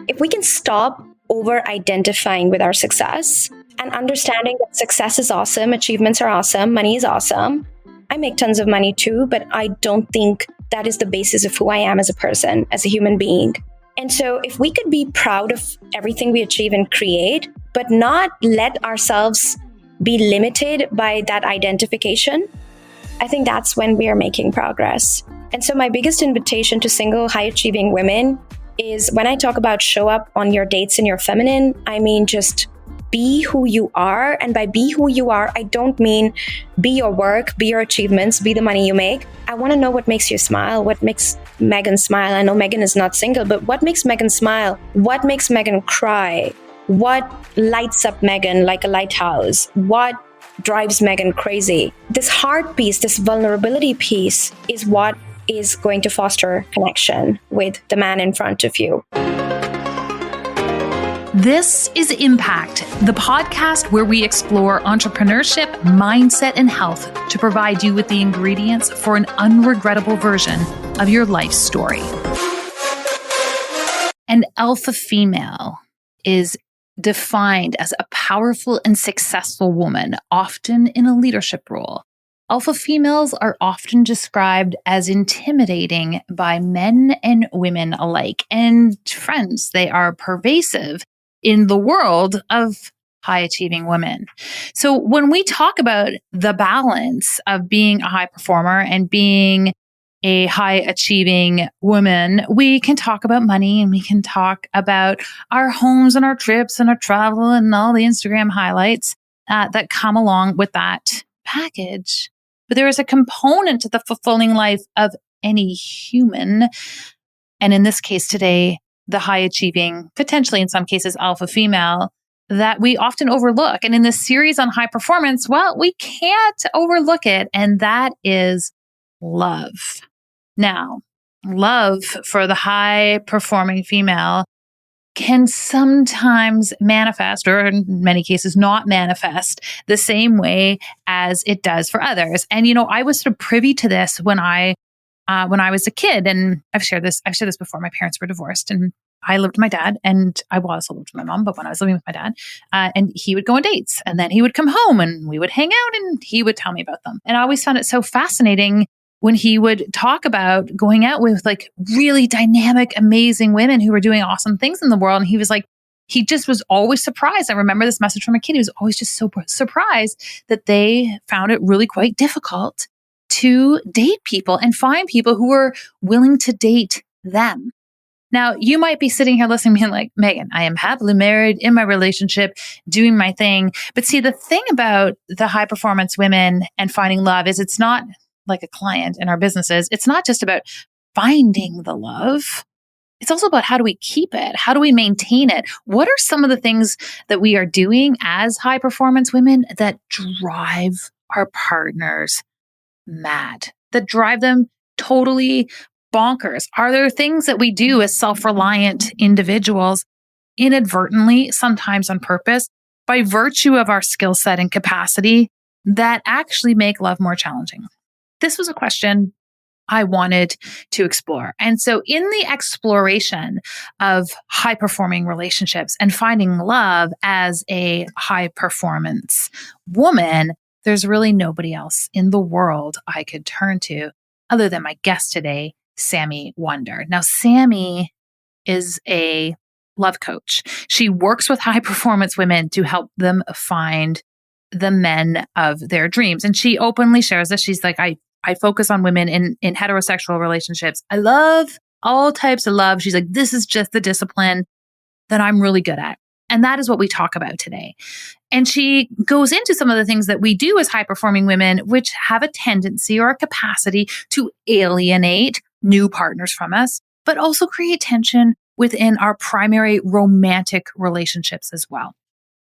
If we can stop over-identifying with our success and understanding that success is awesome, achievements are awesome, money is awesome. I make tons of money too, but I don't think that is the basis of who I am as a person, as a human being. And so if we could be proud of everything we achieve and create, but not let ourselves be limited by that identification, I think that's when we are making progress. And so my biggest invitation to single high-achieving women is when I talk about show up on your dates in your feminine, I mean just be who you are. And by be who you are, I don't mean be your work, be your achievements, be the money you make. I want to know what makes you smile, what makes Megan smile. I know Megan is not single, but what makes Megan smile? What makes Megan cry? What lights up Megan like a lighthouse? What drives Megan crazy? This heart piece, this vulnerability piece is what is going to foster connection with the man in front of you. This is Impact, the podcast where we explore entrepreneurship, mindset, and health to provide you with the ingredients for an unregrettable version of your life story. An alpha female is defined as a powerful and successful woman, often in a leadership role. Alpha females are often described as intimidating by men and women alike. And friends, they are pervasive in the world of high-achieving women. So when we talk about the balance of being a high performer and being a high-achieving woman, we can talk about money and we can talk about our homes and our trips and our travel and all the Instagram highlights that come along with that package. But there is a component to the fulfilling life of any human, and in this case today, the high-achieving, potentially in some cases alpha female, that we often overlook. And in this series on high performance, well, we can't overlook it, and that is love. Now, love for the high-performing female can sometimes manifest, or in many cases not manifest, the same way as it does for others. And, you know, I was sort of privy to this when I was a kid, and I've shared this before. My parents were divorced, and I lived with my dad, and I also lived with my mom, but when I was living with my dad, and he would go on dates, and then he would come home and we would hang out and he would tell me about them. And I always found it so fascinating when he would talk about going out with like really dynamic, amazing women who were doing awesome things in the world. And he was like, he just was always surprised. I remember this message from a kid. He was always just so surprised that they found it really quite difficult to date people and find people who were willing to date them. Now, you might be sitting here listening being like, Megan, I am happily married in my relationship, doing my thing. But see, the thing about the high performance women and finding love is it's not like a client in our businesses. It's not just about finding the love. It's also about how do we keep it? How do we maintain it? What are some of the things that we are doing as high performance women that drive our partners mad, that drive them totally bonkers? Are there things that we do as self-reliant individuals inadvertently, sometimes on purpose, by virtue of our skill set and capacity that actually make love more challenging? This was a question I wanted to explore. And so in the exploration of high performing relationships and finding love as a high performance woman, there's really nobody else in the world I could turn to other than my guest today, Sami Wunder. Now, Sami is a love coach. She works with high performance women to help them find the men of their dreams. And she openly shares this. She's like, I focus on women in heterosexual relationships. I love all types of love. She's like, this is just the discipline that I'm really good at. And that is what we talk about today. And she goes into some of the things that we do as high performing women, which have a tendency or a capacity to alienate new partners from us, but also create tension within our primary romantic relationships as well.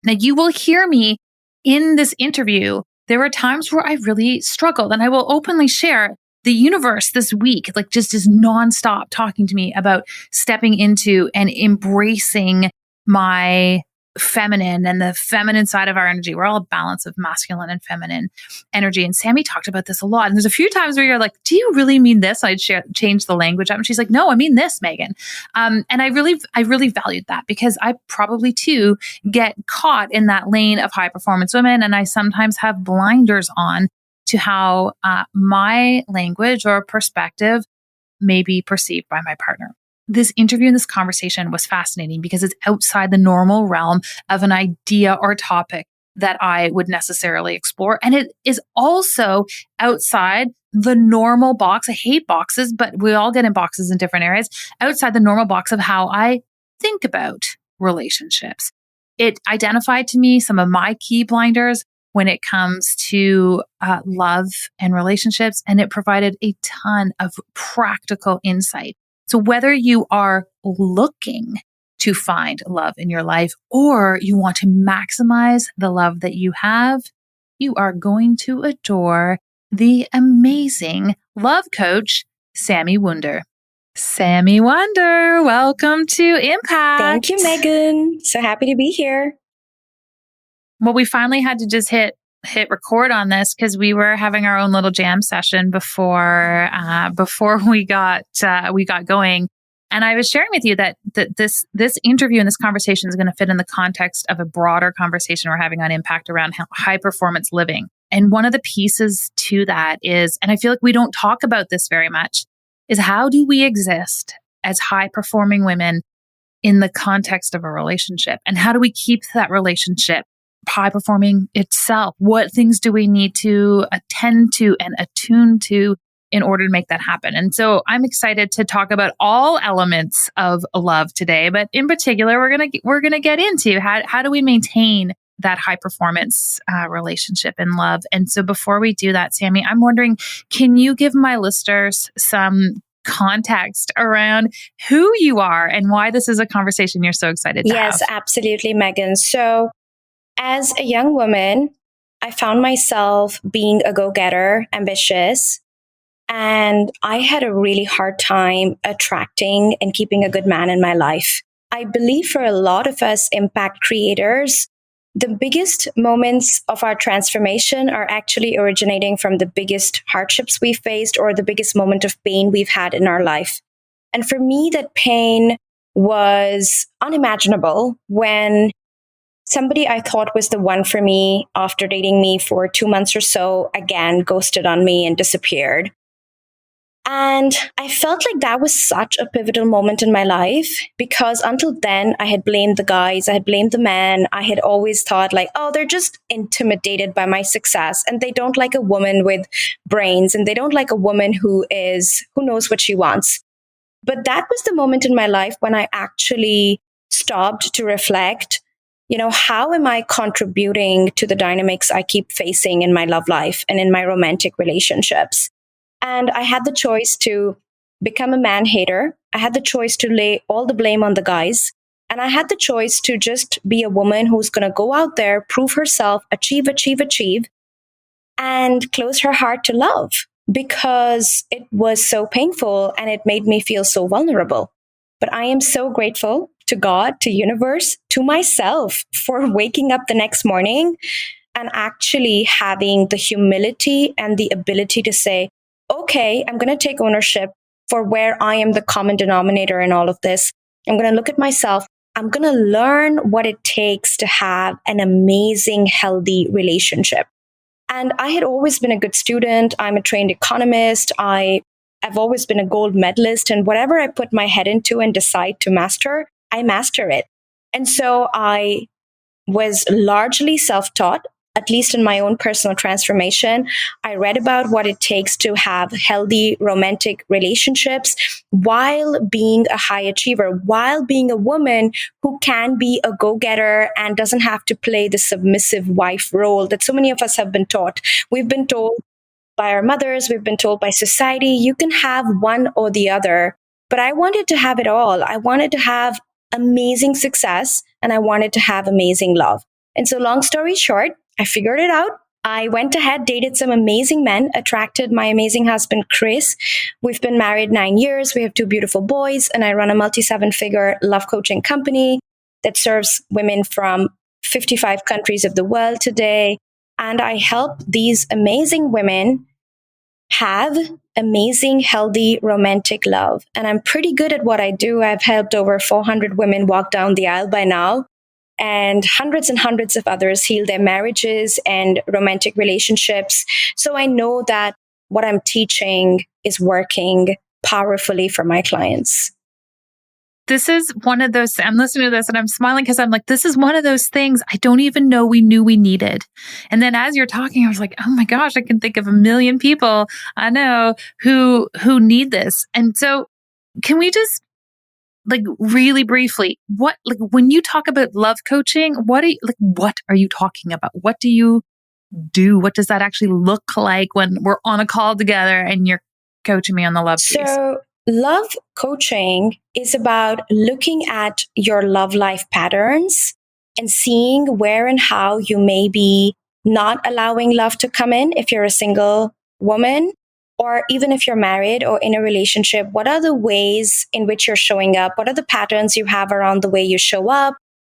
Now, you will hear me in this interview. There were times where I really struggled, and I will openly share the universe this week, like just is nonstop talking to me about stepping into and embracing my feminine and the feminine side of our energy. We're all a balance of masculine and feminine energy. And Sami talked about this a lot. And there's a few times where you're like, do you really mean this? I'd change the language up. And she's like, no, I mean this, Megan. And I really valued that because I probably too get caught in that lane of high performance women. And I sometimes have blinders on to how my language or perspective may be perceived by my partner. This interview and this conversation was fascinating because it's outside the normal realm of an idea or topic that I would necessarily explore. And it is also outside the normal box. I hate boxes, but we all get in boxes in different areas. Outside the normal box of how I think about relationships. It identified to me some of my key blinders when it comes to love and relationships, and it provided a ton of practical insight. So whether you are looking to find love in your life or you want to maximize the love that you have, you are going to adore the amazing love coach, Sami Wunder. Sami Wunder, welcome to Impact. Thank you, Megan. So happy to be here. Well, we finally had to just hit record on this because we were having our own little jam session before we got going. And I was sharing with you that this interview and this conversation is going to fit in the context of a broader conversation we're having on Impact around high performance living. And one of the pieces to that is, and I feel like we don't talk about this very much, is how do we exist as high performing women in the context of a relationship? And how do we keep that relationship high performing itself? What things do we need to attend to and attune to in order to make that happen? And so I'm excited to talk about all elements of love today, but in particular, we're gonna get into how do we maintain that high performance relationship and love. And so before we do that, Sami, I'm wondering, can you give my listeners some context around who you are and why this is a conversation you're so excited to have? Yes, absolutely, Megan. So as a young woman, I found myself being a go-getter, ambitious, and I had a really hard time attracting and keeping a good man in my life. I believe for a lot of us impact creators, the biggest moments of our transformation are actually originating from the biggest hardships we faced or the biggest moment of pain we've had in our life. And for me, that pain was unimaginable when somebody I thought was the one for me after dating me for 2 months or so, again, ghosted on me and disappeared. And I felt like that was such a pivotal moment in my life because until then I had blamed the guys, I had blamed the men. I had always thought like, oh, they're just intimidated by my success and they don't like a woman with brains and they don't like a woman who knows what she wants. But that was the moment in my life when I actually stopped to reflect, how am I contributing to the dynamics I keep facing in my love life and in my romantic relationships? And I had the choice to become a man hater. I had the choice to lay all the blame on the guys. And I had the choice to just be a woman who's going to go out there, prove herself, achieve, and close her heart to love because it was so painful and it made me feel so vulnerable. But I am so grateful to God, to universe, to myself for waking up the next morning and actually having the humility and the ability to say, okay, I'm going to take ownership for where I am the common denominator in all of this. I'm going to look at myself. I'm going to learn what it takes to have an amazing, healthy relationship. And I had always been a good student. I'm a trained economist. I've always been a gold medalist. And whatever I put my head into and decide to master, I master it. And so I was largely self-taught. At least in my own personal transformation, I read about what it takes to have healthy romantic relationships while being a high achiever, while being a woman who can be a go-getter and doesn't have to play the submissive wife role that so many of us have been taught. We've been told by our mothers, we've been told by society, you can have one or the other. But I wanted to have it all. I wanted to have amazing success and I wanted to have amazing love. And so long story short, I figured it out. I went ahead, dated some amazing men, attracted my amazing husband, Chris. We've been married 9 years. We have 2 beautiful boys, and I run a multi-7-figure love coaching company that serves women from 55 countries of the world today. And I help these amazing women have amazing, healthy, romantic love. And I'm pretty good at what I do. I've helped over 400 women walk down the aisle by now, and hundreds of others heal their marriages and romantic relationships. So I know that what I'm teaching is working powerfully for my clients. This is one of those, I'm listening to this and I'm smiling because I'm like, this is one of those things I don't even know we knew we needed. And then as you're talking, I was like, oh my gosh, I can think of a million people I know who need this. And so can we just like really briefly, what, like when you talk about love coaching, what are you talking about? What do you do? What does that actually look like when we're on a call together and you're coaching me on the love piece? So love coaching is about looking at your love life patterns and seeing where and how you may be not allowing love to come in if you're a single woman, or even if you're married or in a relationship. What are the ways in which you're showing up? What are the patterns you have around the way you show up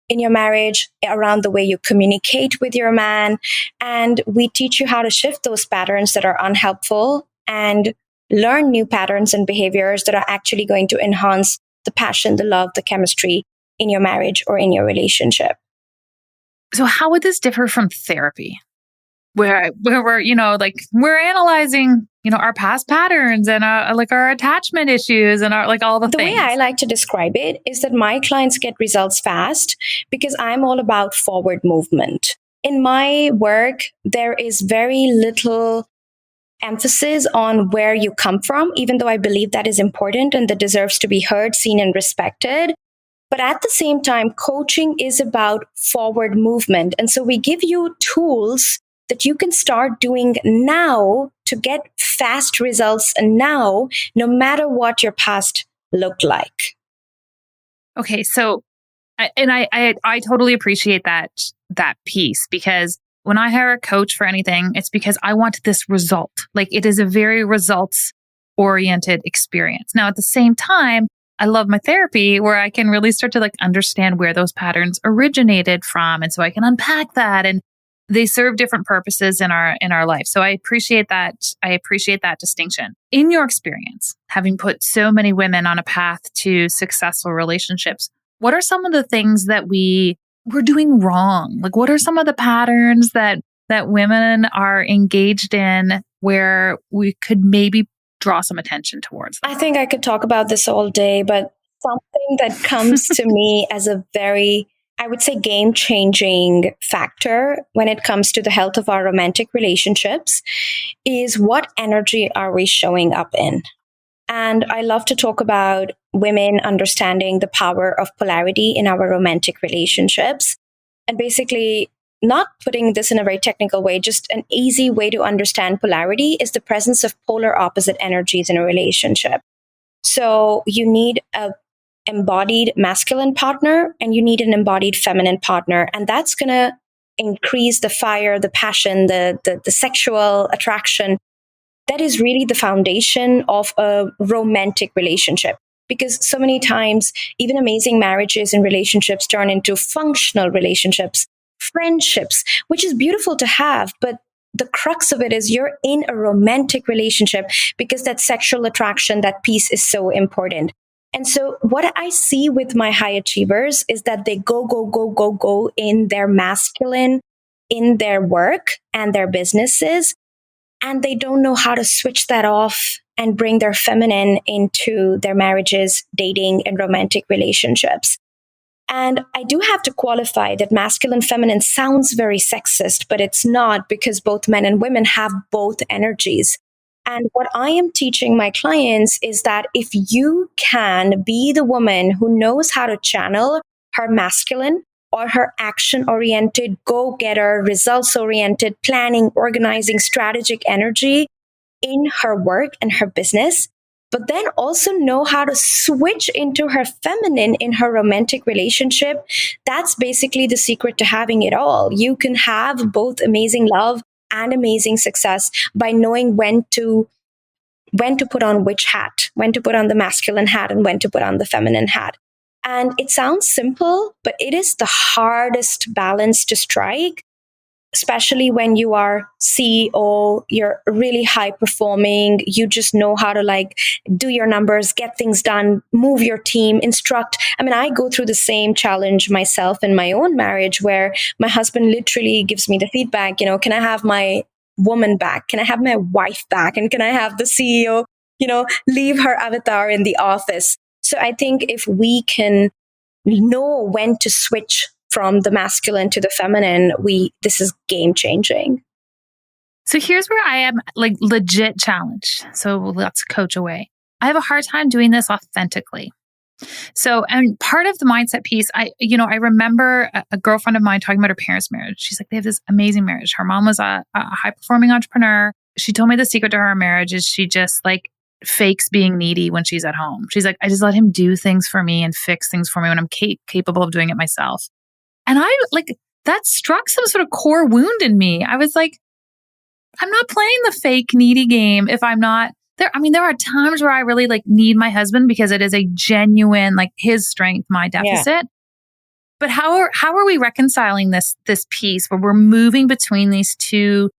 in your marriage, around the way you communicate with your man? And we teach you how to shift those patterns that are unhelpful and learn new patterns and behaviors that are actually going to enhance the passion, the love, the chemistry in your marriage or in your relationship. So how would this differ from therapy? Where we're, like we're analyzing, our past patterns and our attachment issues and our all the things. The way I like to describe it is that my clients get results fast because I'm all about forward movement. In my work, there is very little emphasis on where you come from, even though I believe that is important and that deserves to be heard, seen, and respected. But at the same time, coaching is about forward movement. And so we give you tools that you can start doing now to get fast results now, no matter what your past looked like. Okay, so I totally appreciate that piece, because when I hire a coach for anything, it's because I want this result. Like it is a very results oriented experience. Now, at the same time, I love my therapy where I can really start to understand where those patterns originated from. And so I can unpack that, and they serve different purposes in our life. So I appreciate that. I appreciate that distinction. In your experience, having put so many women on a path to successful relationships, what are some of the things that we're doing wrong? Like, what are some of the patterns that women are engaged in where we could maybe draw some attention towards them? I think I could talk about this all day, but something that comes to me as a very, I would say, game-changing factor when it comes to the health of our romantic relationships is what energy are we showing up in? And I love to talk about women understanding the power of polarity in our romantic relationships. And basically, not putting this in a very technical way, just an easy way to understand polarity is the presence of polar opposite energies in a relationship. So you need a embodied masculine partner and you need an embodied feminine partner. And that's going to increase the fire, the passion, the sexual attraction. That is really the foundation of a romantic relationship. Because so many times, even amazing marriages and relationships turn into functional relationships, friendships, which is beautiful to have. But the crux of it is you're in a romantic relationship because that sexual attraction, that piece is so important. And so what I see with my high achievers is that they go in their masculine, in their work and their businesses. And they don't know how to switch that off and bring their feminine into their marriages, dating, and romantic relationships. And I do have to qualify that masculine, feminine sounds very sexist, but it's not, because both men and women have both energies. And what I am teaching my clients is that if you can be the woman who knows how to channel her masculine or her action-oriented, go-getter, results-oriented, planning, organizing, strategic energy in her work and her business, but then also know how to switch into her feminine in her romantic relationship, that's basically the secret to having it all. You can have both amazing love and amazing success by knowing when to put on which hat, when to put on the masculine hat and when to put on the feminine hat. And it sounds simple, but it is the hardest balance to strike, especially when you are CEO, you're really high performing, you just know how to like do your numbers, get things done, move your team, instruct. I mean, I go through the same challenge myself in my own marriage where my husband literally gives me the feedback, can I have my woman back? Can I have my wife back? And can I have the CEO, leave her avatar in the office? So I think if we can know when to switch from the masculine to the feminine, this is game changing. So here's where I am like legit challenged. So let's coach away. I have a hard time doing this authentically. So, and part of the mindset piece, I remember a girlfriend of mine talking about her parents' marriage. She's like, they have this amazing marriage. Her mom was a high performing entrepreneur. She told me the secret to her marriage is she just like fakes being needy when she's at home. She's like, I just let him do things for me and fix things for me when I'm capable of doing it myself. And I like that struck some sort of core wound in me. I was like, I'm not playing the fake needy game if I'm not there. I mean, there are times where I really like need my husband because it is a genuine, like his strength, my deficit. Yeah. But how are we reconciling this piece where we're moving between these two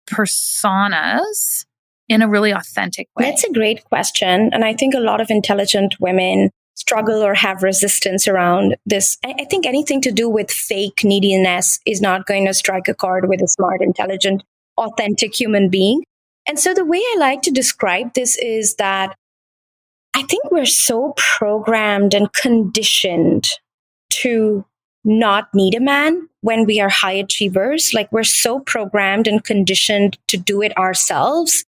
personas in a really authentic way? That's a great question. And I think a lot of intelligent women struggle or have resistance around this. I think anything to do with fake neediness is not going to strike a chord with a smart, intelligent, authentic human being. And so the way I like to describe this is that I think we're so programmed and conditioned to not need a man when we are high achievers. Like we're so programmed and conditioned to do it ourselves.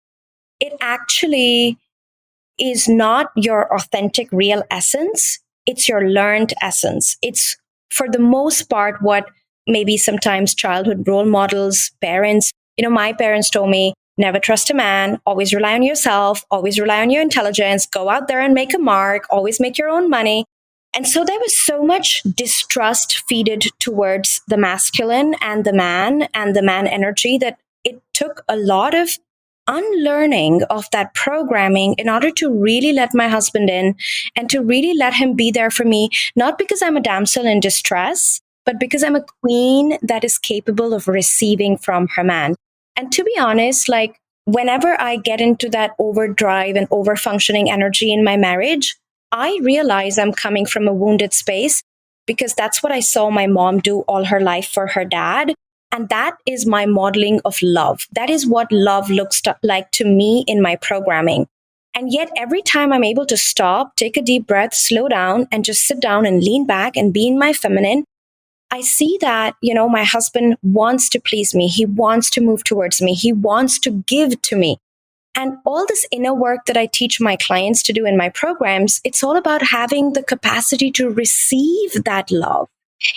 It actually is not your authentic, real essence. It's your learned essence. It's for the most part what maybe sometimes childhood role models, parents, my parents told me, never trust a man, always rely on yourself, always rely on your intelligence, go out there and make a mark, always make your own money. And so there was so much distrust feeded towards the masculine and the man energy that it took a lot of unlearning of that programming in order to really let my husband in and to really let him be there for me, not because I'm a damsel in distress, but because I'm a queen that is capable of receiving from her man. And to be honest, like whenever I get into that overdrive and overfunctioning energy in my marriage, I realize I'm coming from a wounded space because that's what I saw my mom do all her life for her dad. And that is my modeling of love. That is what love looks like to me in my programming. And yet every time I'm able to stop, take a deep breath, slow down, and just sit down and lean back and be in my feminine, I see that, my husband wants to please me. He wants to move towards me. He wants to give to me. And all this inner work that I teach my clients to do in my programs, it's all about having the capacity to receive that love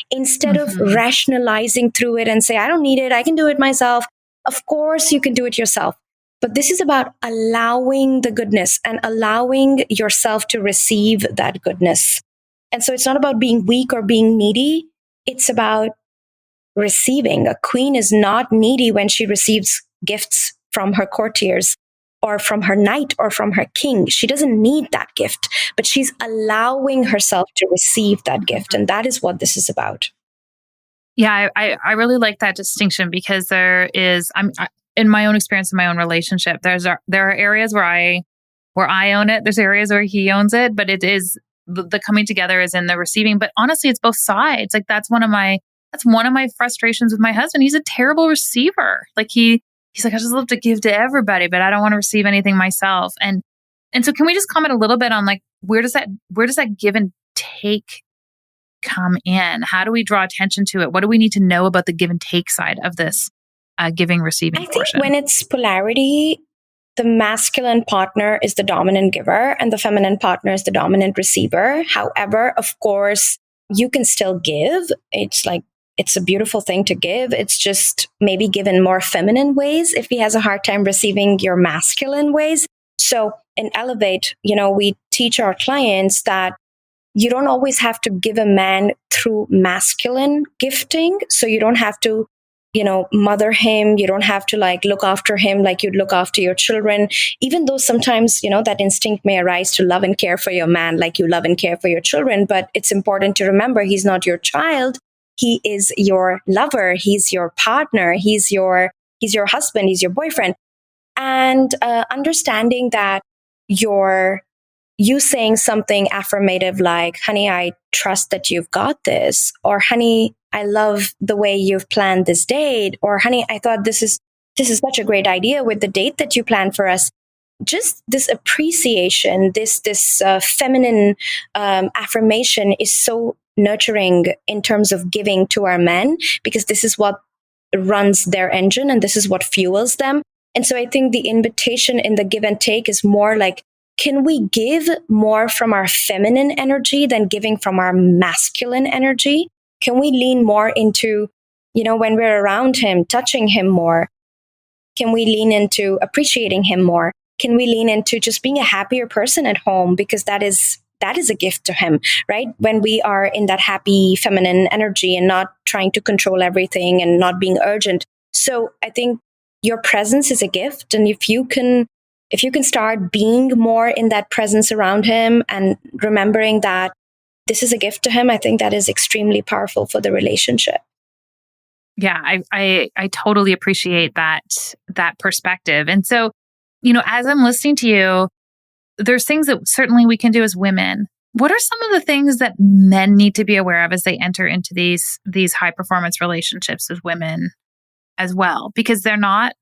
instead of rationalizing through it and say, I don't need it. I can do it myself. Of course, you can do it yourself. But this is about allowing the goodness and allowing yourself to receive that goodness. And so it's not about being weak or being needy. It's about receiving. A queen is not needy when she receives gifts from her courtiers or from her knight or from her king. She doesn't need that gift, but she's allowing herself to receive that gift. And that is what this is about. Yeah, I really like that distinction because there is, in my own experience, in my own relationship, there are areas where I own it. There's areas where he owns it, but it is the coming together is in the receiving. But honestly, it's both sides. Like that's one of my frustrations with my husband. He's a terrible receiver. Like he's like, I just love to give to everybody, but I don't want to receive anything myself. And so can we just comment a little bit on like, where does that give and take come in? How do we draw attention to it? What do we need to know about the give and take side of this giving, receiving portion? I think when it's polarity, the masculine partner is the dominant giver and the feminine partner is the dominant receiver. However, of course, you can still give. It's a beautiful thing to give. It's just maybe given more feminine ways if he has a hard time receiving your masculine ways. So in Elevate, we teach our clients that you don't always have to give a man through masculine gifting. So you don't have to mother him. You don't have to like look after him like you'd look after your children, even though sometimes, that instinct may arise to love and care for your man like you love and care for your children. But it's important to remember he's not your child. He is your lover. He's your partner. He's your husband. He's your boyfriend. And understanding that you saying something affirmative like, honey, I trust that you've got this, or honey, I love the way you've planned this date, or honey, I thought this is such a great idea with the date that you planned for us. Just this appreciation, this feminine affirmation is so nurturing in terms of giving to our men, because this is what runs their engine and this is what fuels them. And so I think the invitation in the give and take is more like, can we give more from our feminine energy than giving from our masculine energy? Can we lean more into, when we're around him, touching him more? Can we lean into appreciating him more? Can we lean into just being a happier person at home? Because that is a gift to him, right? When we are in that happy feminine energy and not trying to control everything and not being urgent. So I think your presence is a gift. And if you can start being more in that presence around him and remembering that this is a gift to him, I think that is extremely powerful for the relationship. Yeah, I totally appreciate that perspective. And so, as I'm listening to you, there's things that certainly we can do as women. What are some of the things that men need to be aware of as they enter into these high performance relationships with women as well? Because they're not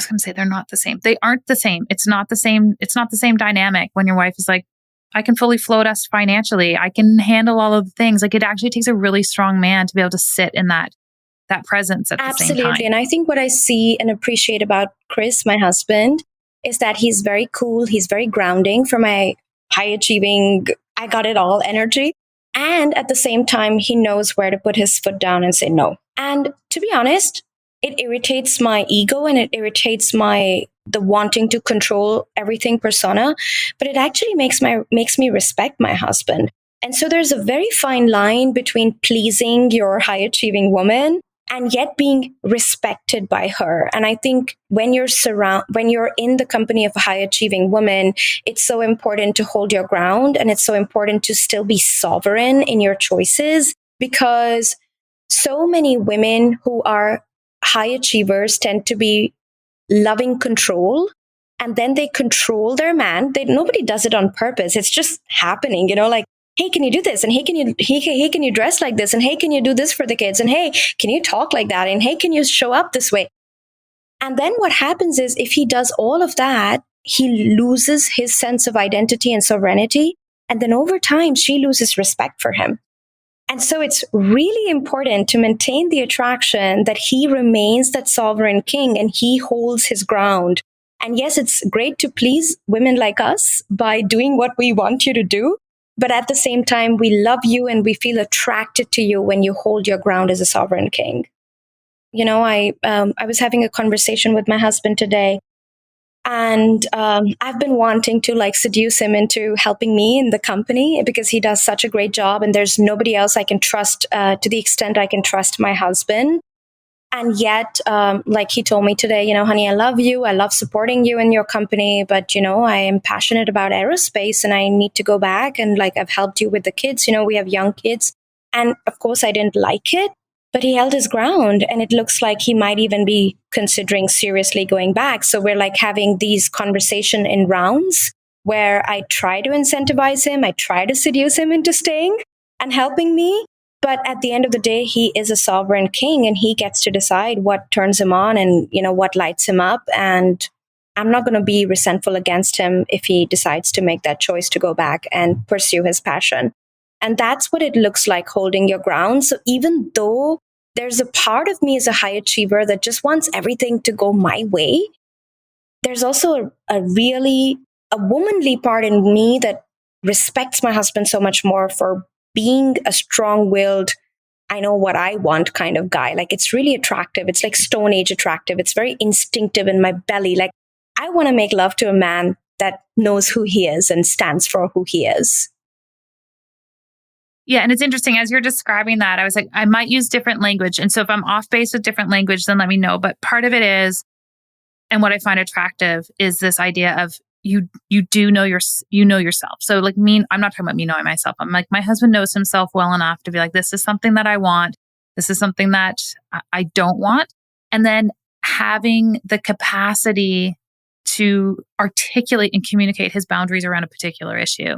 the same. They aren't the same. It's not the same. It's not the same dynamic when your wife is like, I can fully float us financially. I can handle all of the things. Like, it actually takes a really strong man to be able to sit in that presence at the same time. Absolutely. And I think what I see and appreciate about Chris, my husband, is that he's very cool. He's very grounding for my high achieving, I got it all energy. And at the same time, he knows where to put his foot down and say no. And to be honest, it irritates my ego and it irritates the wanting to control everything persona, but it actually makes me respect my husband. And so there's a very fine line between pleasing your high achieving woman and yet being respected by her. And I think when you're in the company of a high achieving woman, it's so important to hold your ground, and it's so important to still be sovereign in your choices, because so many women who are high achievers tend to be loving control, and then they control their man. Nobody does it on purpose. It's just happening, like, hey, can you do this? And hey, can you dress like this? And hey, can you do this for the kids? And hey, can you talk like that? And hey, can you show up this way? And then what happens is, if he does all of that, he loses his sense of identity and sovereignty. And then over time, she loses respect for him. And so it's really important to maintain the attraction that he remains that sovereign king and he holds his ground. And yes, it's great to please women like us by doing what we want you to do. But at the same time, we love you and we feel attracted to you when you hold your ground as a sovereign king. I was having a conversation with my husband today, and I've been wanting to seduce him into helping me in the company because he does such a great job, and there's nobody else I can trust to the extent I can trust my husband. And yet, he told me today, honey, I love you. I love supporting you in your company. But, I am passionate about aerospace and I need to go back. And I've helped you with the kids. We have young kids. And of course, I didn't like it, but he held his ground. And it looks like he might even be considering seriously going back. So we're having these conversations in rounds where I try to incentivize him. I try to seduce him into staying and helping me. But at the end of the day, he is a sovereign king and he gets to decide what turns him on and, what lights him up. And I'm not going to be resentful against him if he decides to make that choice to go back and pursue his passion. And that's what it looks like, holding your ground. So even though there's a part of me as a high achiever that just wants everything to go my way, there's also a womanly part in me that respects my husband so much more for being a strong-willed, I know what I want kind of guy. It's really attractive. It's like Stone Age attractive. It's very instinctive in my belly. I want to make love to a man that knows who he is and stands for who he is. Yeah. And it's interesting as you're describing that, I was like, I might use different language. And so if I'm off base with different language, then let me know. But part of it is, and what I find attractive is this idea of you do know yourself. So like me, I'm not talking about me knowing myself. I'm like, my husband knows himself well enough to be like, this is something that I want. This is something that I don't want. And then having the capacity to articulate and communicate his boundaries around a particular issue,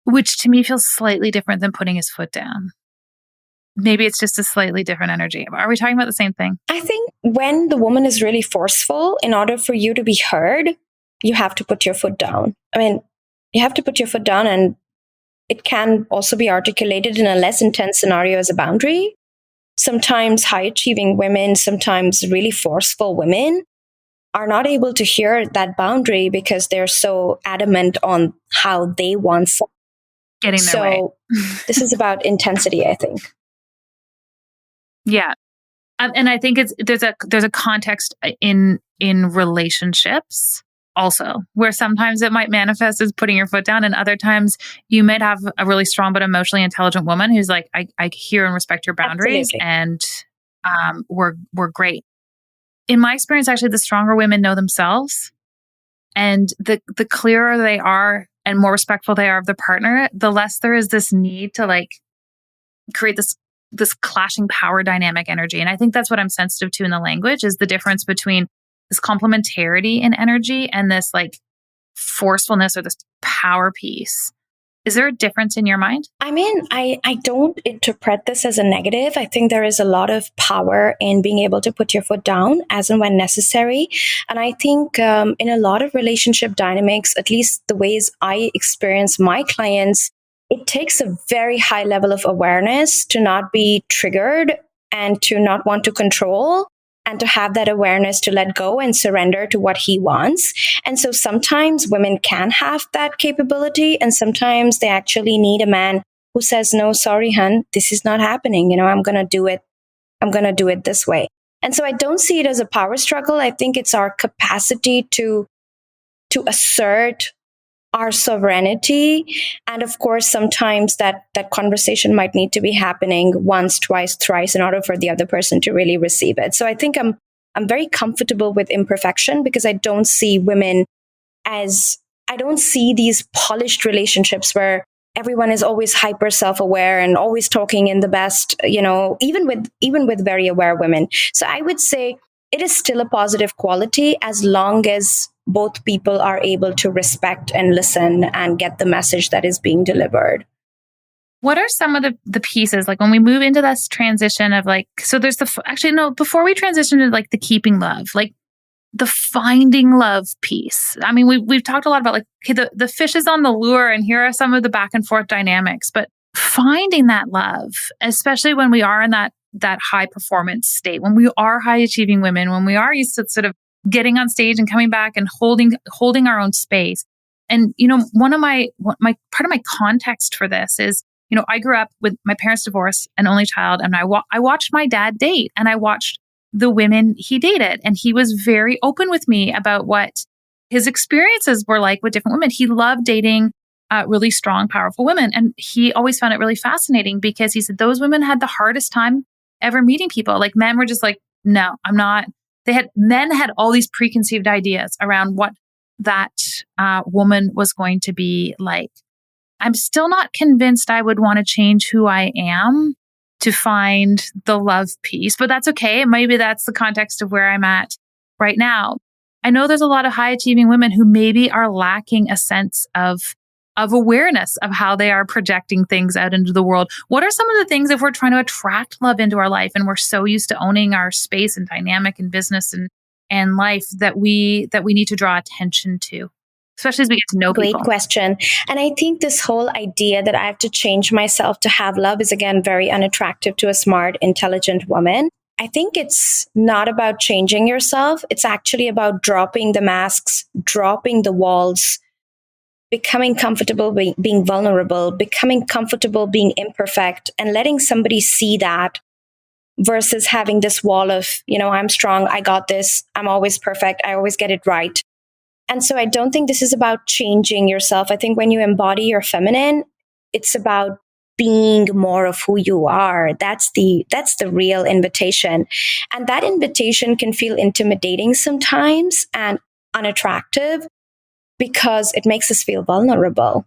which to me feels slightly different than putting his foot down. Maybe it's just a slightly different energy. Are we talking about the same thing? I think when the woman is really forceful, in order for you to be heard, you have to put your foot down. I mean, you have to put your foot down, and it can also be articulated in a less intense scenario as a boundary. Sometimes high achieving women, sometimes really forceful women are not able to hear that boundary because they're so adamant on how they want something. Getting their way. So this is about intensity, I think. Yeah. And I think there's a context in relationships also, where sometimes it might manifest as putting your foot down, and other times you might have a really strong but emotionally intelligent woman who's like, I hear and respect your boundaries. Absolutely. And we're great. In my experience, actually, the stronger women know themselves, and the clearer they are and more respectful they are of the partner, the less there is this need to like create this clashing power dynamic energy. And I think that's what I'm sensitive to in the language, is the difference between this complementarity in energy and this like forcefulness or this power piece. Is there a difference in your mind? I mean, I don't interpret this as a negative. I think there is a lot of power in being able to put your foot down as and when necessary. And I think in a lot of relationship dynamics, at least the ways I experience my clients, it takes a very high level of awareness to not be triggered and to not want to control, and to have that awareness to let go and surrender to what he wants. And so sometimes women can have that capability, and sometimes they actually need a man who says, no, sorry, hun, this is not happening. You know, I'm going to do it this way. And so I don't see it as a power struggle. I think it's our capacity to assert our sovereignty. And of course, sometimes that conversation might need to be happening once, twice, thrice in order for the other person to really receive it. So I think I'm very comfortable with imperfection, because I don't see these polished relationships where everyone is always hyper self-aware and always talking in the best, you know, even with very aware women. So I would say it is still a positive quality as long as both people are able to respect and listen and get the message that is being delivered. What are some of the pieces, like when we move into this transition of like, so there's before we transition to like the keeping love, like the finding love piece. I mean, we've talked a lot about like, okay, the fish is on the lure, and here are some of the back and forth dynamics, but finding that love, especially when we are in that high performance state, when we are high achieving women, when we are used to sort of getting on stage and coming back and holding our own space. And, you know, part of my context for this is, you know, I grew up with my parents' divorce, an only child, and I watched my dad date, and I watched the women he dated, and he was very open with me about what his experiences were like with different women. He loved dating really strong, powerful women, and he always found it really fascinating because he said those women had the hardest time ever meeting people. Like men were just like, no, I'm not. Men had all these preconceived ideas around what that woman was going to be like. I'm still not convinced I would want to change who I am to find the love piece, but that's okay. Maybe that's the context of where I'm at right now. I know there's a lot of high achieving women who maybe are lacking a sense of awareness of how they are projecting things out into the world. What are some of the things if we're trying to attract love into our life and we're so used to owning our space and dynamic and business and life that we need to draw attention to, especially as we get to know people? Great question. And I think this whole idea that I have to change myself to have love is, again, very unattractive to a smart, intelligent woman. I think it's not about changing yourself. It's actually about dropping the masks, dropping the walls, becoming comfortable being vulnerable, becoming comfortable being imperfect, and letting somebody see that, versus having this wall of, you know, I'm strong, I got this, I'm always perfect, I always get it right. And so I don't think this is about changing yourself. I think when you embody your feminine, it's about being more of who you are. That's the real invitation. And that invitation can feel intimidating sometimes and unattractive because it makes us feel vulnerable.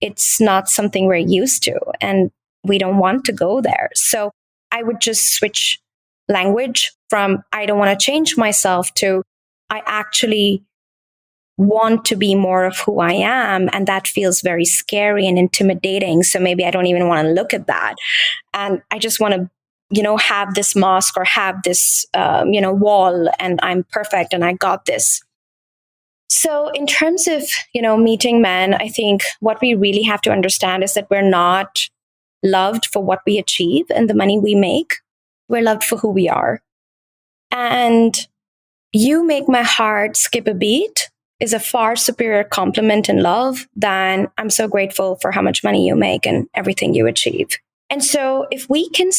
It's not something we're used to, and we don't want to go there. So I would just switch language from I don't want to change myself to I actually want to be more of who I am. And that feels very scary and intimidating. So maybe I don't even want to look at that. And I just want to, have this mask or have this, wall, and I'm perfect and I got this. So in terms of, meeting men, I think what we really have to understand is that we're not loved for what we achieve and the money we make. We're loved for who we are. And you make my heart skip a beat is a far superior compliment in love than I'm so grateful for how much money you make and everything you achieve. And so if we can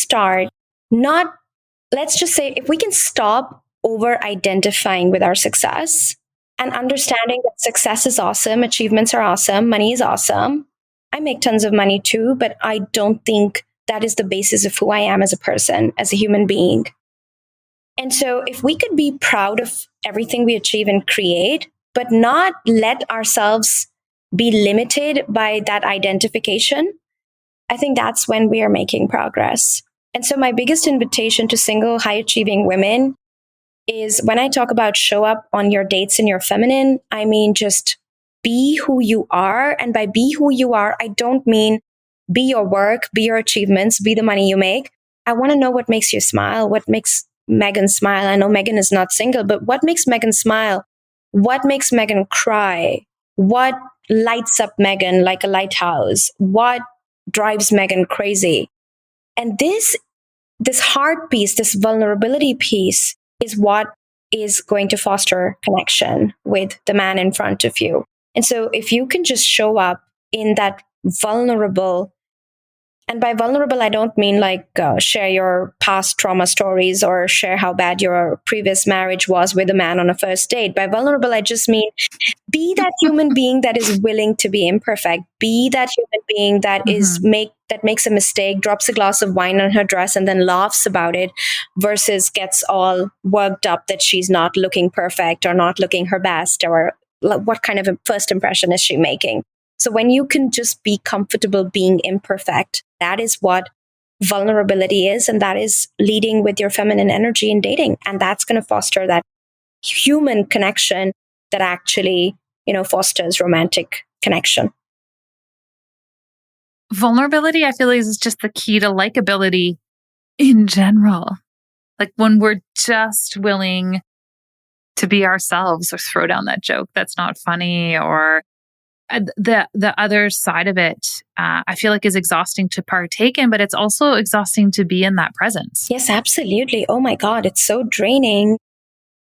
if we can stop over identifying with our success and understanding that success is awesome, achievements are awesome, money is awesome. I make tons of money too, but I don't think that is the basis of who I am as a person, as a human being. And so if we could be proud of everything we achieve and create, but not let ourselves be limited by that identification, I think that's when we are making progress. And so my biggest invitation to single, high achieving women is when I talk about show up on your dates in your feminine, I mean just be who you are. And by be who you are, I don't mean be your work, be your achievements, be the money you make. I want to know what makes you smile, what makes Megan smile. I know Megan is not single, but what makes Megan smile? What makes Megan cry? What lights up Megan like a lighthouse? What drives Megan crazy? And this heart piece, this vulnerability piece is what is going to foster connection with the man in front of you. And so if you can just show up in that vulnerable, and by vulnerable, I don't mean like share your past trauma stories or share how bad your previous marriage was with a man on a first date. By vulnerable, I just mean be that human being that is willing to be imperfect. Be that human being that that makes a mistake, drops a glass of wine on her dress and then laughs about it versus gets all worked up that she's not looking perfect or not looking her best, or what kind of a first impression is she making. So when you can just be comfortable being imperfect, that is what vulnerability is. And that is leading with your feminine energy in dating. And that's going to foster that human connection that actually, fosters romantic connection. Vulnerability, I feel like, is just the key to likability in general. Like when we're just willing to be ourselves or throw down that joke that's not funny, or the other side of it, I feel like is exhausting to partake in, but it's also exhausting to be in that presence. Yes, absolutely. Oh my God, it's so draining.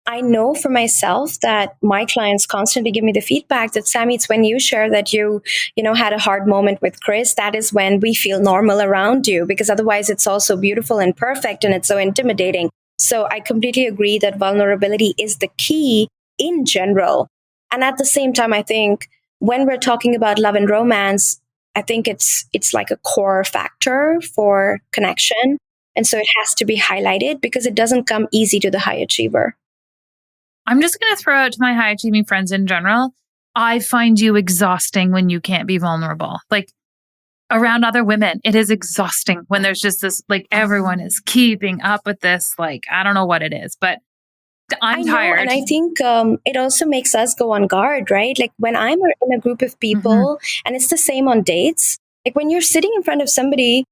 I know for myself that my clients constantly give me the feedback that, Sami, it's when you share that you had a hard moment with Chris, that is when we feel normal around you, because otherwise it's all so beautiful and perfect and it's so intimidating. So I completely agree that vulnerability is the key in general. And at the same time, I think when we're talking about love and romance, I think it's like a core factor for connection. And so it has to be highlighted because it doesn't come easy to the high achiever. I'm just going to throw out to my high achieving friends in general, I find you exhausting when you can't be vulnerable. Like around other women, it is exhausting when there's just this, like everyone is keeping up with this. Like, I don't know what it is, but I'm tired. And I think it also makes us go on guard, right? Like when I'm in a group of people, and it's the same on dates, like when you're sitting in front of somebody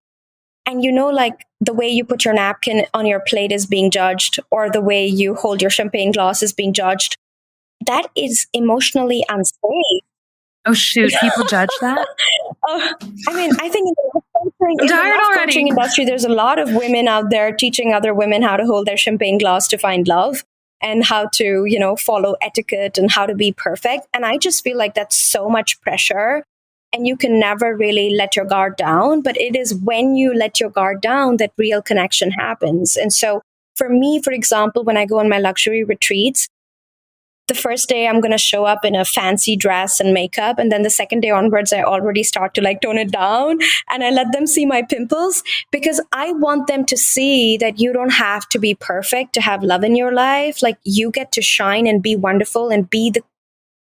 and like the way you put your napkin on your plate is being judged, or the way you hold your champagne glass is being judged, that is emotionally unsafe. Oh shoot, people judge that? I think in the love coaching industry, there's a lot of women out there teaching other women how to hold their champagne glass to find love, and how to, follow etiquette and how to be perfect. And I just feel like that's so much pressure, and you can never really let your guard down. But it is when you let your guard down that real connection happens. And so for me, for example, when I go on my luxury retreats, the first day I'm going to show up in a fancy dress and makeup. And then the second day onwards, I already start to like tone it down and I let them see my pimples because I want them to see that you don't have to be perfect to have love in your life. Like you get to shine and be wonderful and be the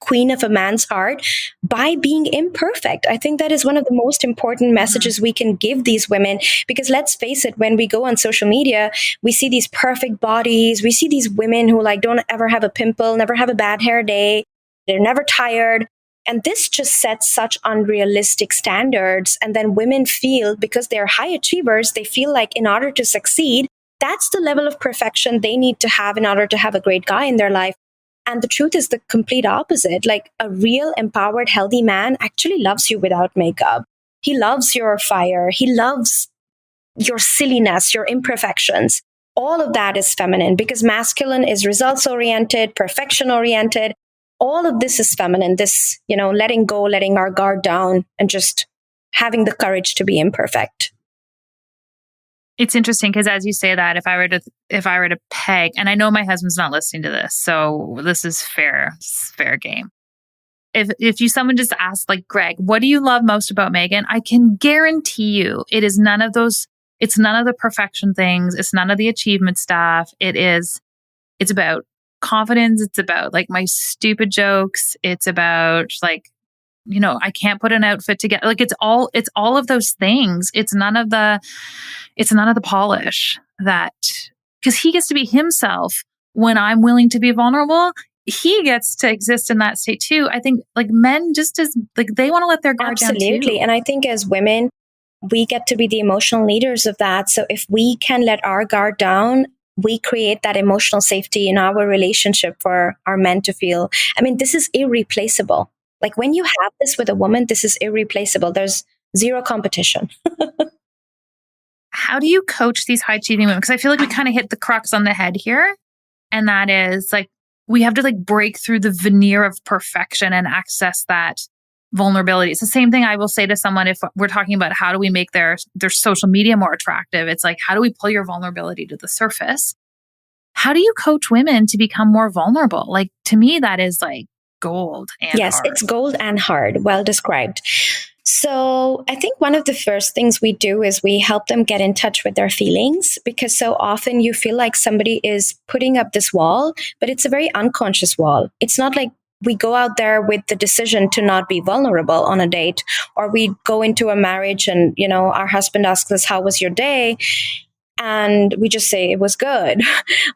queen of a man's heart by being imperfect. I think that is one of the most important messages we can give these women, because let's face it, when we go on social media, we see these perfect bodies. We see these women who like don't ever have a pimple, never have a bad hair day. They're never tired. And this just sets such unrealistic standards. And then women feel, because they're high achievers, they feel like in order to succeed, that's the level of perfection they need to have in order to have a great guy in their life. And the truth is the complete opposite. Like a real, empowered, healthy man actually loves you without makeup. He loves your fire. He loves your silliness, your imperfections. All of that is feminine because masculine is results oriented, perfection oriented. All of this is feminine. This, letting go, letting our guard down and just having the courage to be imperfect. It's interesting because as you say that, if I were to peg, and I know my husband's not listening to this, so this is fair game. If someone just asked like, Greg, what do you love most about Megan? I can guarantee you it is none of those. It's none of the perfection things. It's none of the achievement stuff. It's about confidence. It's about like my stupid jokes. It's about like, I can't put an outfit together. Like it's all of those things. It's none of the polish that, because he gets to be himself when I'm willing to be vulnerable. He gets to exist in that state too. I think like men just as like they want to let their guard down too. Absolutely. And I think as women, we get to be the emotional leaders of that. So if we can let our guard down, we create that emotional safety in our relationship for our men to feel. I mean, this is irreplaceable. Like when you have this with a woman, this is irreplaceable. There's zero competition. How do you coach these high achieving women? Because I feel like we kind of hit the crux on the head here. And that is like, we have to like break through the veneer of perfection and access that vulnerability. It's the same thing I will say to someone if we're talking about how do we make their social media more attractive. It's like, how do we pull your vulnerability to the surface? How do you coach women to become more vulnerable? Like to me, that is like gold and yes, hard. It's gold and hard. Well described. So I think one of the first things we do is we help them get in touch with their feelings, because so often you feel like somebody is putting up this wall, but it's a very unconscious wall. It's not like we go out there with the decision to not be vulnerable on a date, or we go into a marriage and, our husband asks us, how was your day? And we just say it was good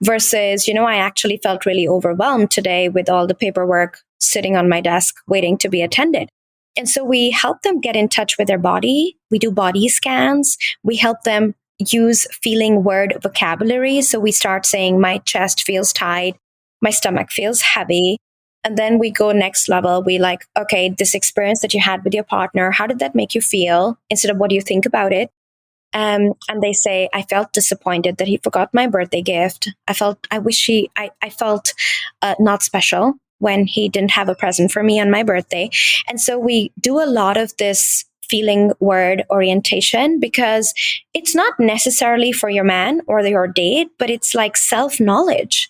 versus, I actually felt really overwhelmed today with all the paperwork sitting on my desk waiting to be attended. And so we help them get in touch with their body. We do body scans. We help them use feeling word vocabulary. So we start saying, my chest feels tight. My stomach feels heavy. And then we go next level. We like, okay, this experience that you had with your partner, how did that make you feel? Instead of what do you think about it? And they say, I felt disappointed that he forgot my birthday gift. I felt not special when he didn't have a present for me on my birthday. And so we do a lot of this feeling word orientation because it's not necessarily for your man or your date, but it's like self-knowledge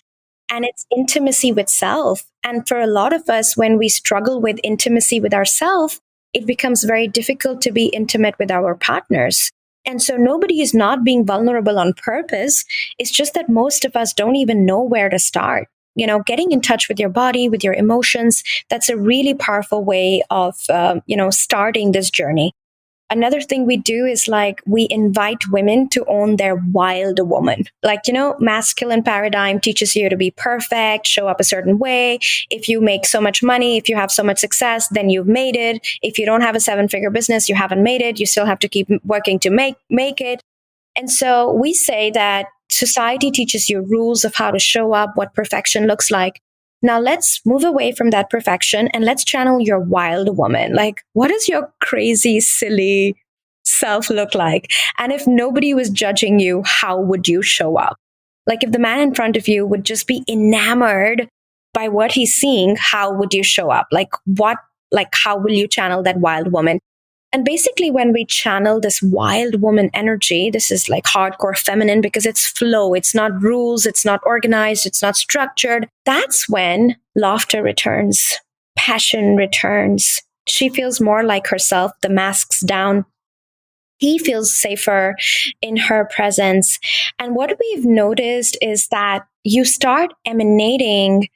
and it's intimacy with self. And for a lot of us, when we struggle with intimacy with ourselves, it becomes very difficult to be intimate with our partners. And so nobody is not being vulnerable on purpose. It's just that most of us don't even know where to start. Getting in touch with your body, with your emotions, that's a really powerful way of, starting this journey. Another thing we do is like we invite women to own their wild woman. Like, masculine paradigm teaches you to be perfect, show up a certain way. If you make so much money, if you have so much success, then you've made it. If you don't have a 7-figure business, you haven't made it. You still have to keep working to make it. And so we say that society teaches you rules of how to show up, what perfection looks like. Now let's move away from that perfection and let's channel your wild woman. Like, what does your crazy, silly self look like? And if nobody was judging you, how would you show up? Like if the man in front of you would just be enamored by what he's seeing, how would you show up? How will you channel that wild woman? And basically, when we channel this wild woman energy, this is like hardcore feminine because it's flow, it's not rules, it's not organized, it's not structured. That's when laughter returns, passion returns. She feels more like herself, the mask's down. He feels safer in her presence. And what we've noticed is that you start emanating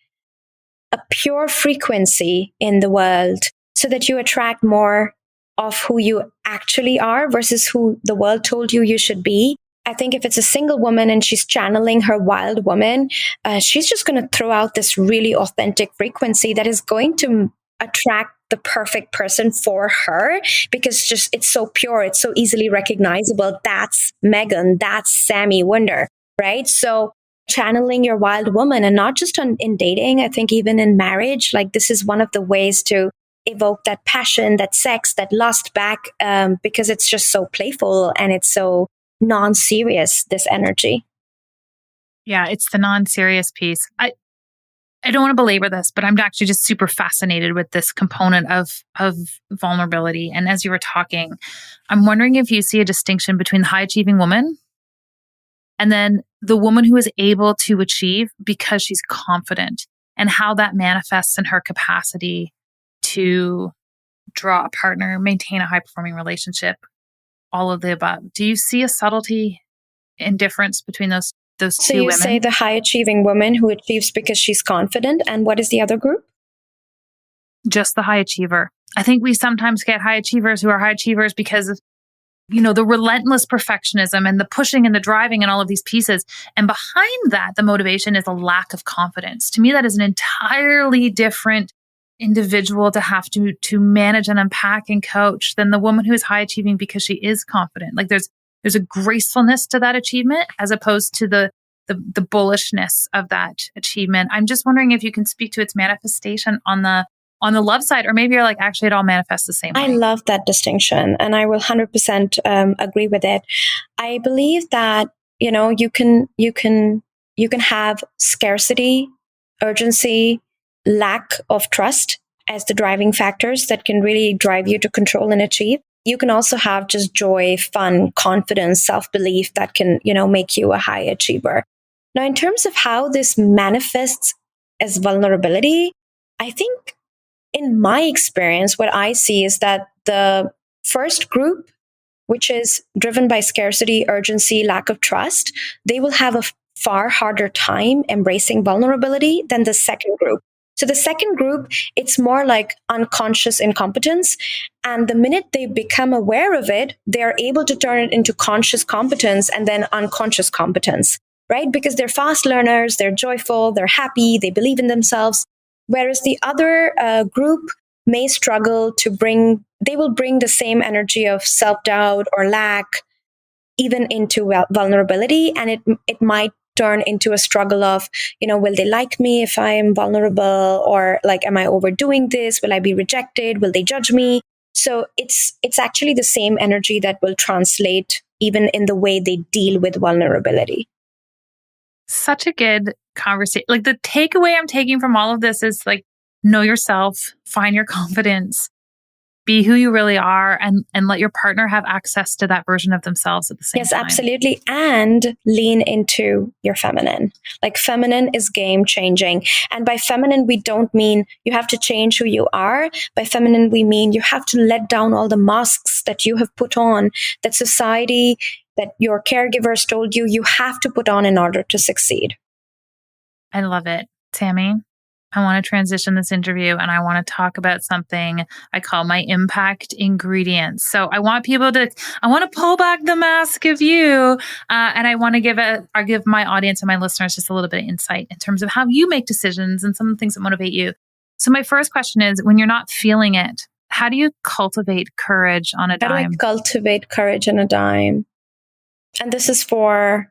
a pure frequency in the world so that you attract more of who you actually are versus who the world told you should be. I think if it's a single woman and she's channeling her wild woman, she's just going to throw out this really authentic frequency that is going to attract the perfect person for her because just it's so pure, it's so easily recognizable. That's Megan, that's Sami Wunder, right? So channeling your wild woman, and not just in dating, I think even in marriage, like this is one of the ways to evoke that passion, that sex, that lust back, because it's just so playful and it's so non-serious, this energy. Yeah, it's the non-serious piece. I don't want to belabor this, but I'm actually just super fascinated with this component of vulnerability. And as you were talking, I'm wondering if you see a distinction between the high-achieving woman and then the woman who is able to achieve because she's confident, and how that manifests in her capacity to draw a partner, maintain a high-performing relationship, all of the above. Do you see a subtlety and difference between those two women? So you say the high-achieving woman who achieves because she's confident, and what is the other group? Just the high achiever. I think we sometimes get high achievers who are high achievers because of, the relentless perfectionism and the pushing and the driving and all of these pieces. And behind that, the motivation is a lack of confidence. To me, that is an entirely different individual to have to manage and unpack and coach than the woman who is high achieving because she is confident. Like there's a gracefulness to that achievement as opposed to the bullishness of that achievement. I'm just wondering if you can speak to its manifestation on the love side, or maybe you're like, actually, it all manifests the same way. I love that distinction, and I will 100% agree with it. I believe that you can have scarcity, urgency, lack of trust as the driving factors that can really drive you to control and achieve. You can also have just joy, fun, confidence, self-belief that can make you a high achiever. Now, in terms of how this manifests as vulnerability, I think in my experience, what I see is that the first group, which is driven by scarcity, urgency, lack of trust, they will have a far harder time embracing vulnerability than the second group. So the second group, it's more like unconscious incompetence. And the minute they become aware of it, they're able to turn it into conscious competence and then unconscious competence, right? Because they're fast learners, they're joyful, they're happy, they believe in themselves. Whereas the other group may struggle they will bring the same energy of self-doubt or lack even into vulnerability. And it might turn into a struggle of, will they like me if I am vulnerable? Or like, am I overdoing this? Will I be rejected? Will they judge me? So it's actually the same energy that will translate even in the way they deal with vulnerability. Such a good conversation. Like the takeaway I'm taking from all of this is like, know yourself, find your confidence, be who you really are, and let your partner have access to that version of themselves at the same time. Yes, absolutely. And lean into your feminine. Like feminine is game changing. And by feminine, we don't mean you have to change who you are. By feminine, we mean you have to let down all the masks that you have put on, that society, that your caregivers told you have to put on in order to succeed. I love it. Sami, I want to transition this interview and I want to talk about something I call my impact ingredients. So I want to pull back the mask of you, and I want to give my audience and my listeners just a little bit of insight in terms of how you make decisions and some of the things that motivate you. So my first question is, when you're not feeling it, how do you cultivate courage on a dime? How do I cultivate courage on a dime? And this is for...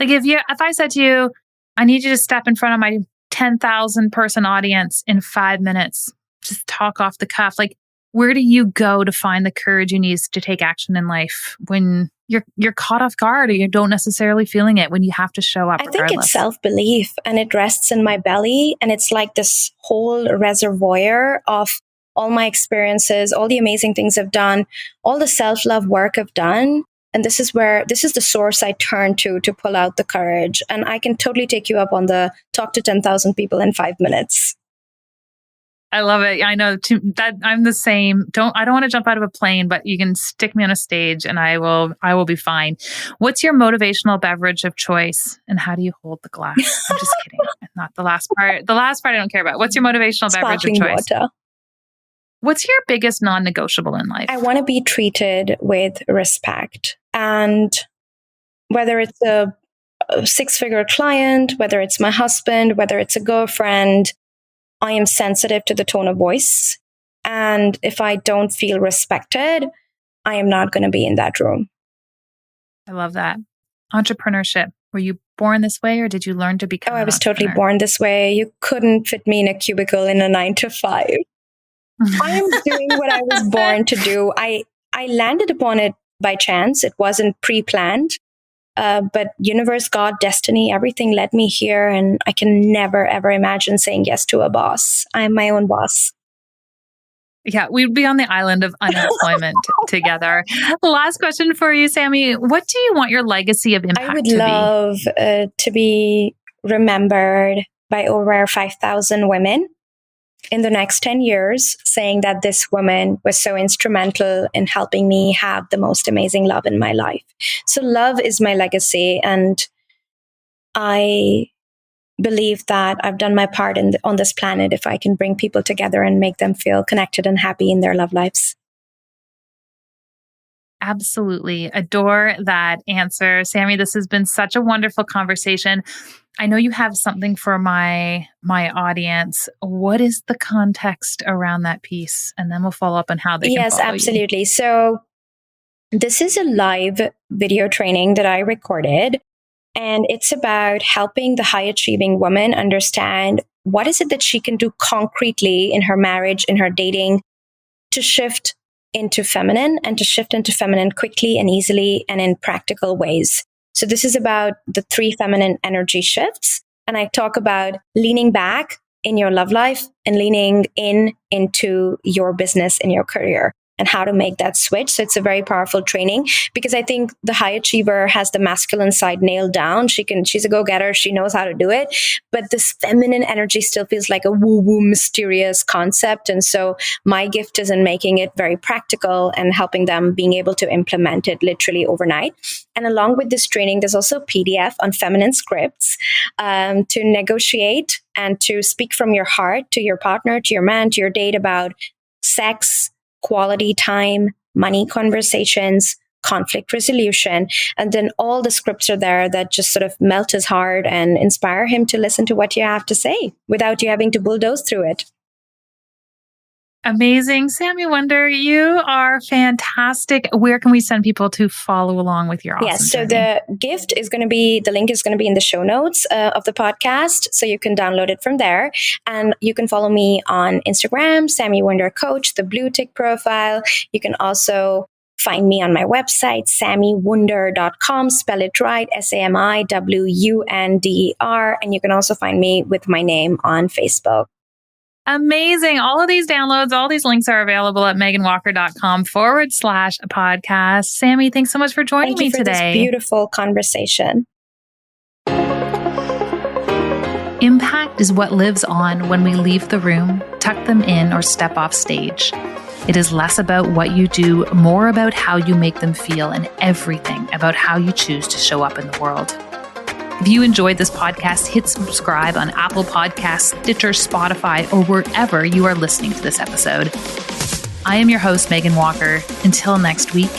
Like if I said to you, I need you to step in front of my 10,000 person audience in 5 minutes, just talk off the cuff. Like, where do you go to find the courage you need to take action in life when you're caught off guard or you don't necessarily feeling it, when you have to show up regardless? I think it's self-belief, and it rests in my belly, and it's like this whole reservoir of all my experiences, all the amazing things I've done, all the self-love work I've done. And this is the source I turn to pull out the courage. And I can totally take you up on the talk to 10,000 people in 5 minutes. I love it. I know that I'm the same. I don't want to jump out of a plane, but you can stick me on a stage and I will be fine. What's your motivational beverage of choice and how do you hold the glass? I'm just kidding. Not the last part. The last part I don't care about. What's your motivational beverage of choice? Water. What's your biggest non-negotiable in life? I want to be treated with respect. And whether it's a 6-figure client, whether it's my husband, whether it's a girlfriend, I am sensitive to the tone of voice. And if I don't feel respected, I am not going to be in that room. I love that. Entrepreneurship. Were you born this way or did you learn to become I was totally born this way. You couldn't fit me in a cubicle in a 9-to-5. I am doing what I was born to do. I landed upon it by chance. It wasn't pre-planned. But universe, God, destiny, everything led me here. And I can never, ever imagine saying yes to a boss. I'm my own boss. Yeah, we'd be on the island of unemployment together. Last question for you, Sami. What do you want your legacy of impact to be? I would love to be remembered by over 5,000 women in the next 10 years, saying that this woman was so instrumental in helping me have the most amazing love in my life. So love is my legacy. And I believe that I've done my part on this planet if I can bring people together and make them feel connected and happy in their love lives. Absolutely. Adore that answer. Sami, this has been such a wonderful conversation. I know you have something for my audience. What is the context around that piece? And then we'll follow up on how they can follow absolutely. You. So this is a live video training that I recorded, and it's about helping the high achieving woman understand what is it that she can do concretely in her marriage, in her dating, to shift into feminine and to shift into feminine quickly and easily and in practical ways. So this is about the 3 feminine energy shifts. And I talk about leaning back in your love life and leaning into your business and your career and how to make that switch. So it's a very powerful training because I think the high achiever has the masculine side nailed down. She's a go-getter. She knows how to do it. But this feminine energy still feels like a woo-woo mysterious concept. And so my gift is in making it very practical and helping them being able to implement it literally overnight. And along with this training, there's also a PDF on feminine scripts to negotiate and to speak from your heart to your partner, to your man, to your date about sex, quality time, money conversations, conflict resolution. And then all the scripts are there that just sort of melt his heart and inspire him to listen to what you have to say without you having to bulldoze through it. Amazing. Sami Wunder, you are fantastic. Where can we send people to follow along with your awesome so journey? The link is going to be in the show notes of the podcast. So you can download it from there. And you can follow me on Instagram, Sami Wunder Coach, the blue tick profile. You can also find me on my website, samiwunder.com. Spell it right, SAMIWUNDER. And you can also find me with my name on Facebook. Amazing. All of these downloads, all these links are available at meganwalker.com/podcast. Sami, thanks so much for joining me today. This beautiful conversation. Impact is what lives on when we leave the room, tuck them in, or step off stage. It is less about what you do, more about how you make them feel, and everything about how you choose to show up in the world. If you enjoyed this podcast, hit subscribe on Apple Podcasts, Stitcher, Spotify, or wherever you are listening to this episode. I am your host, Megan Walker. Until next week,